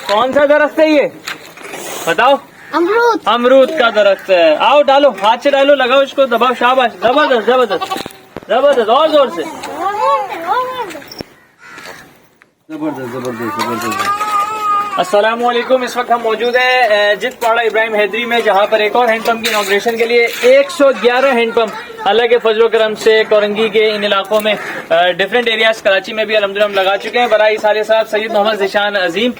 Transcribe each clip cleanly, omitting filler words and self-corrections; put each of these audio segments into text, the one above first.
कौन सा दरख्त है ये बताओ? अमरूद। अमरूद का दरख्त है। आओ डालो, हाथ से डालो, लगाओ इसको, दबाओ, शाबाश, जबरदस्त जबरदस्त जबरदस्त, और जोर से, जबरदस्त जबरदस्त जबरदस्त। अस्सलाम वालेकुम। इस वक्त हम मौजूद हैं जित पाड़ा इब्राहिम हैदरी में, जहाँ पर एक और हैंडपम्प की इनॉग्रेशन के लिए 111 हैंडपम्प अल्लाह के फजल करम से कोरंगी के इन इलाकों में डिफरेंट एरियाज कराची में भी अल्हम्दुलिल्लाह हम लगा चुके हैं। बराए साले साहब सैयद मोहम्मद ज़ीशान अजीम,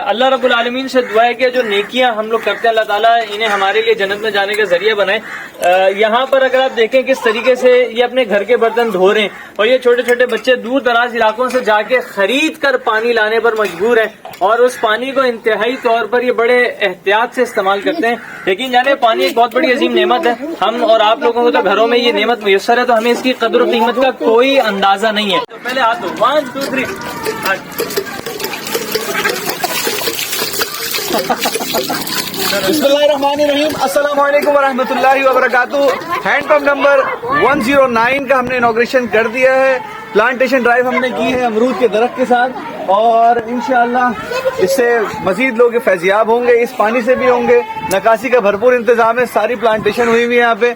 अल्लाह रब्बुल आलमीन से दुआ है कि जो नेकियां हम लोग करते हैं अल्लाह ताला इन्हें हमारे लिए जन्नत में जाने का जरिया बनाए। यहाँ पर अगर आप देखें किस तरीके से ये अपने घर के बर्तन धो रहे हैं, और ये छोटे छोटे बच्चे दूर दराज इलाकों से जाके खरीद कर पानी लाने पर मजबूर हैं, और उस पानी को इंतहाई तौर पर ये बड़े एहतियात से इस्तेमाल करते हैं। लेकिन जाने पानी एक बहुत बड़ी अजीम नेमत है। हम और आप लोगों को तो घरों में ये नेमत मुयस्सर है, तो हमें इसकी कदर और कीमत का कोई अंदाजा नहीं है। तो पहले हाथ दो, 1 2 3। बिस्मिल्लाहिर्रहमानिर्रहीम, अस्सलाम वालेकुम वरहमतुल्लाहि वबरकातुहू। हैंडपम्प नंबर 109 का हमने इनॉग्रेशन कर दिया है। प्लांटेशन ड्राइव हमने की है अमरूद के दरख्त के साथ, और इंशाअल्लाह इससे मजीद लोग फैज़याब होंगे, इस पानी से भी होंगे। नकासी का भरपूर इंतजाम है, सारी प्लांटेशन हुई हुई है यहाँ पे।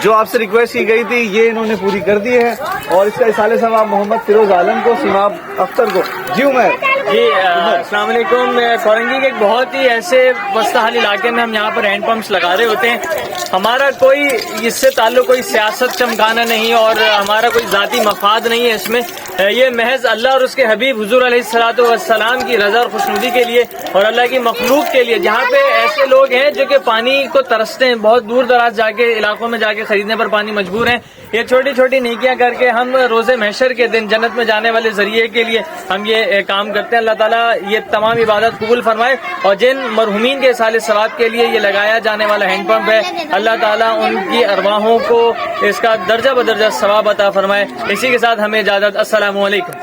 जो आपसे रिक्वेस्ट की गई थी ये इन्होंने पूरी कर दी है, और इसका इसाले सवाब मोहम्मद फिरोज आलम को, सिमाब अख्तर को। जी उमर जी, अस्सलाम वालेकुम। कोरंगी के एक बहुत ही ऐसे वस्ताहाल इलाके में हम यहाँ पर हैंडपम्प्स लगा रहे होते हैं। हमारा कोई इससे ताल्लुक कोई सियासत चमकाना नहीं, और हमारा कोई ज़ाती मफाद नहीं है इसमें। ये महज अल्लाह और उसके हबीब हुजूर अलैहिस्सलातु वस्सलाम की रज़ा और खुशनुदी के लिए, और अल्लाह की मखलूक के लिए। जहाँ पे ऐसे लोग हैं जो कि पानी को तरसते हैं, बहुत दूर दराज जाके इलाकों में जाके खरीदने पर पानी मजबूर हैं, ये छोटी छोटी नेकियां करके हम रोज़े महशर के दिन जन्नत में जाने वाले जरिए के लिए हम ये काम करते हैं। अल्लाह ताला ये तमाम इबादत कबूल फरमाए, और जिन मरहुमीन के साले सवाब के लिए ये लगाया जाने वाला हैंडपम्प है, अल्लाह ताला उनकी अरवाहों को इसका दर्जा बदर्जा सवाब अता फरमाए। इसी के साथ हमें इजाजत। अस्सलामु अलैकुम।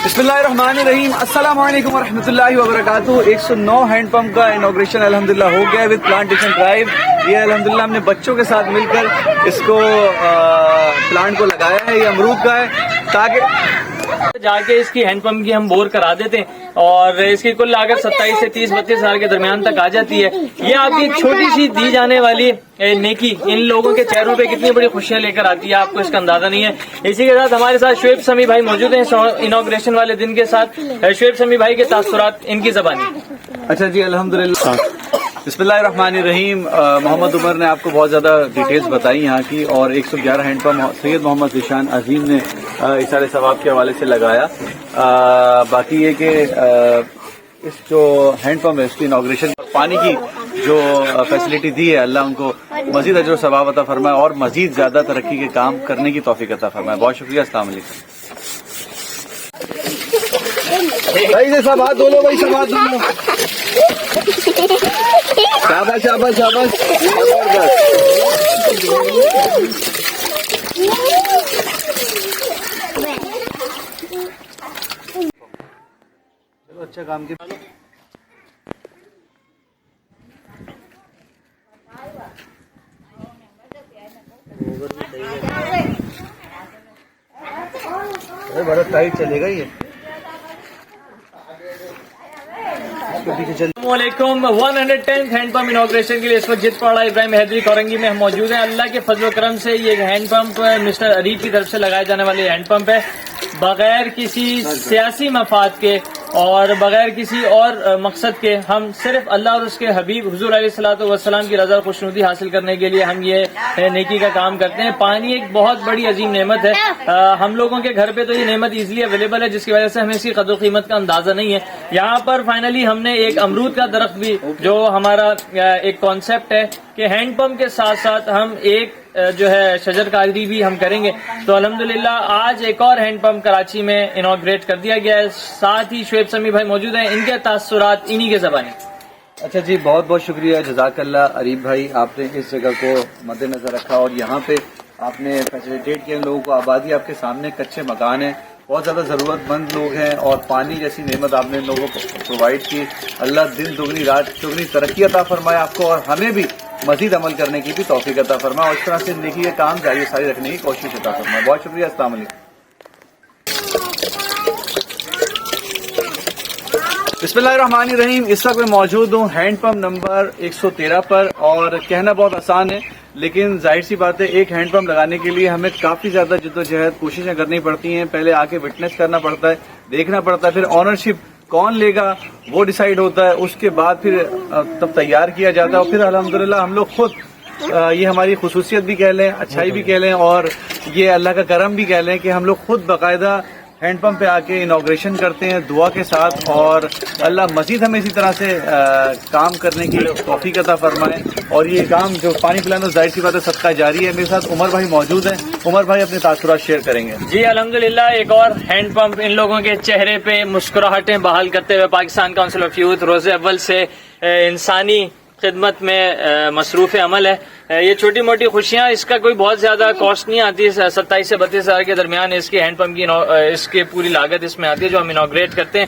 बिस्मिल्लाहिर्रहमानिर्रहीम, अस्सलाम वालेकुम वरहमतुल्लाहि वबरकातुहू। 109 हैंडपम्प का इनॉग्रेशन अल्हम्दुलिल्लाह हो गया विद प्लांटेशन ड्राइव। ये अल्हम्दुलिल्लाह हमने बच्चों के साथ मिलकर इसको प्लांट को लगाया है। ये अमरूद का है, ताकि जाके इसकी हैंडपम्प की हम बोर करा देते हैं, और इसकी कुल लागत 27 से 30-32 हज़ार के दरमियान तक आ जाती है। ये आपकी छोटी सी दी जाने वाली नेकी इन लोगों के चेहरों पे कितनी बड़ी खुशियां लेकर आती है, आपको इसका अंदाजा नहीं है। इसी के साथ हमारे साथ शुएब समी भाई मौजूद हैं इनॉग्रेशन वाले दिन के साथ। शुएब समी भाई के तासुरात इनकी ज़बानी। अच्छा जी, अल्हम्दुलिल्लाह। बिस्मिल्लाहिर्रहमानिर्रहीम। मोहम्मद उमर ने आपको बहुत ज़्यादा डिटेल्स बताई यहाँ की, और 111 हैंडपम्प सैयद मोहम्मद ज़ीशान अजीम ने इसारे सवाब के हवाले से लगाया। बाकी ये कि इस जो हैंडपम्प है इसकी इनॉग्रेशन, पानी की जो फैसिलिटी दी है, अल्लाह उनको मजीद अजर सवाब अता फरमाए, और मजीद ज़्यादा तरक्की के काम करने की तौफीक अता फरमाए। बहुत शुक्रिया। अस्सलाम वालेकुम। भाई से सब हाथ धो लो, भाई सब हाथ धो लो। शाबाश शाबाश शाबाश, चलो अच्छा काम किया। बड़ा टाइट चलेगा ये। अस्सलामुअलैकुम। 110th हैंडपम्प इनॉग्रेशन के लिए इस वक्त जित पाड़ा इब्राहिम हैदरी कोरंगी में हम मौजूद हैं। अल्लाह के फजल करम से ये हैंडपम्प मिस्टर अरीफ की तरफ से लगाए जाने वाले हैंडपम्प है, बगैर किसी सियासी मफाद के और बगैर किसी और मकसद के। हम सिर्फ अल्लाह और उसके हबीब हुजूर अलैहिस्सलातु वस्सलाम की रज़ा और खुशनुदी हासिल करने के लिए हम ये नेकी का काम करते हैं। पानी एक बहुत बड़ी अजीम नेमत है। हम लोगों के घर पे तो ये नेमत इजीली अवेलेबल है, जिसकी वजह से हमें इसकी कदर कीमत का अंदाजा नहीं है। यहाँ पर फाइनली हमने एक अमरूद का दरख्त भी, जो हमारा एक कॉन्सेप्ट है कि हैंडपम्प के साथ साथ हम एक जो है शजरकारी भी हम करेंगे। तो अल्हम्दुलिल्लाह आज एक और हैंडपम्प कराची में इनॉग्रेट कर दिया गया है। साथ ही शुएब समी भाई मौजूद हैं, इनके तासुरात इन्हीं के ज़बानी। अच्छा जी, बहुत बहुत शुक्रिया, जज़ाकल्लाह अरीफ भाई, आपने इस जगह को मद्देनजर रखा और यहाँ पे आपने फैसिलिटेट किया लोगों को। आबादी आपके सामने, कच्चे मकान है, बहुत ज़्यादा ज़रूरतमंद लोग हैं, और पानी जैसी नेमत आपने लोगों को प्रोवाइड की। अल्लाह दिन दुगनी रात चौगनी तरक्की अता फरमाए आपको, और हमें भी मजीद अमल करने की भी तौफीक अता फरमाए, और इस तरह से नेकी के काम जारी सारी रखने की कोशिश अता फरमाए। बहुत शुक्रिया। अस्सलाम वालेकुम। بسم اللہ الرحمن الرحیم. اس وقت میں موجود ہوں ہینڈ پمپ نمبر 113 پر, اور کہنا بہت آسان ہے لیکن ظاہر سی بات ہے ایک ہینڈ پمپ لگانے کے لیے ہمیں کافی زیادہ جدوجہد کوششیں کرنی پڑتی ہیں. پہلے آ کے وٹنس کرنا پڑتا ہے, دیکھنا پڑتا ہے, پھر آنرشپ کون لے گا وہ ڈیسائیڈ ہوتا ہے, اس کے بعد پھر تب تیار کیا جاتا ہے, اور پھر الحمدللہ ہم لوگ خود یہ ہماری خصوصیت بھی کہہ لیں, اچھائی بھی کہہ لیں, اور یہ اللہ کا کرم بھی کہہ لیں کہ ہم لوگ خود باقاعدہ ہینڈ پمپ پہ آ کے انوگریشن کرتے ہیں دعا کے ساتھ, اور اللہ مزید ہمیں اسی طرح سے کام کرنے کی توفیق عطا فرمائے. اور یہ کام جو پانی پلانا ظاہر سی بات ہے صدقہ جاری ہے. میرے ساتھ عمر بھائی موجود ہیں, عمر بھائی اپنے تاثرات شیئر کریں گے. جی الحمدللہ, ایک اور ہینڈ پمپ ان لوگوں کے چہرے پہ مسکراہٹیں بحال کرتے ہوئے پاکستان کونسل آف یوتھ روز اول سے انسانی خدمت میں مصروف عمل ہے. یہ چھوٹی موٹی خوشیاں, اس کا کوئی بہت زیادہ کاسٹ نہیں آتی, 27 سے 32 ہزار کے درمیان اس کی ہینڈ پمپ کی اس کی پوری لاگت اس میں آتی ہے جو ہم انوگریٹ کرتے ہیں.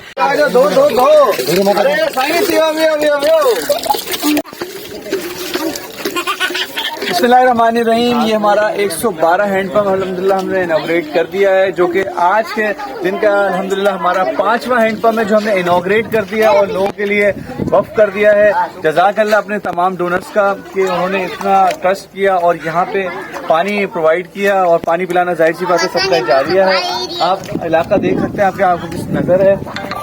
بسم اللہ الرحمن الرحیم. یہ ہمارا 112 ہینڈ پمپ الحمدللہ ہم نے انوگریٹ کر دیا ہے, جو کہ آج کے دن کا الحمدللہ ہمارا 5واں ہینڈ پمپ ہے جو ہم نے انوگریٹ کر دیا اور لوگوں کے لیے وقف کر دیا ہے. جزاک اللہ اپنے تمام ڈونرز کا کہ انہوں نے اتنا ٹرسٹ کیا اور یہاں پہ پانی پرووائڈ کیا, اور پانی پلانا ظاہر سی بات ہے صدقہ جاریہ ہے. آپ علاقہ دیکھ سکتے ہیں, آپ کے آنکھوں کی نظر ہے,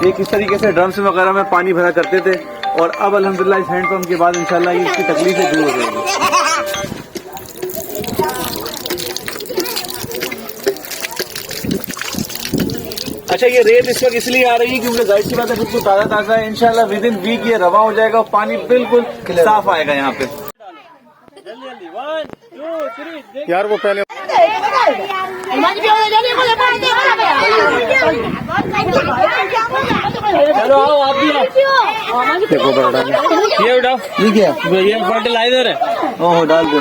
یہ کس طریقے سے ڈرمس وغیرہ میں پانی بھرا کرتے تھے, اور اب الحمدللہ اس ہینڈ پمپ کے بعد انشاءاللہ یہ اس کی تکلیفیں دور ہو جائیں گی. اچھا, یہ ریت اس وقت اس لیے آ رہی ہے کیونکہ ظاہر سی بات ہے بالکل تازہ تازہ ہے. انشاءاللہ ود ان ویک یہ رواں ہو جائے گا اور پانی بالکل صاف آئے گا یہاں پہ. یار وہ پہلے چلو آؤ آپ بھی یہ اٹھاؤ, یہ فرٹیلائزر ہے, ڈال دو.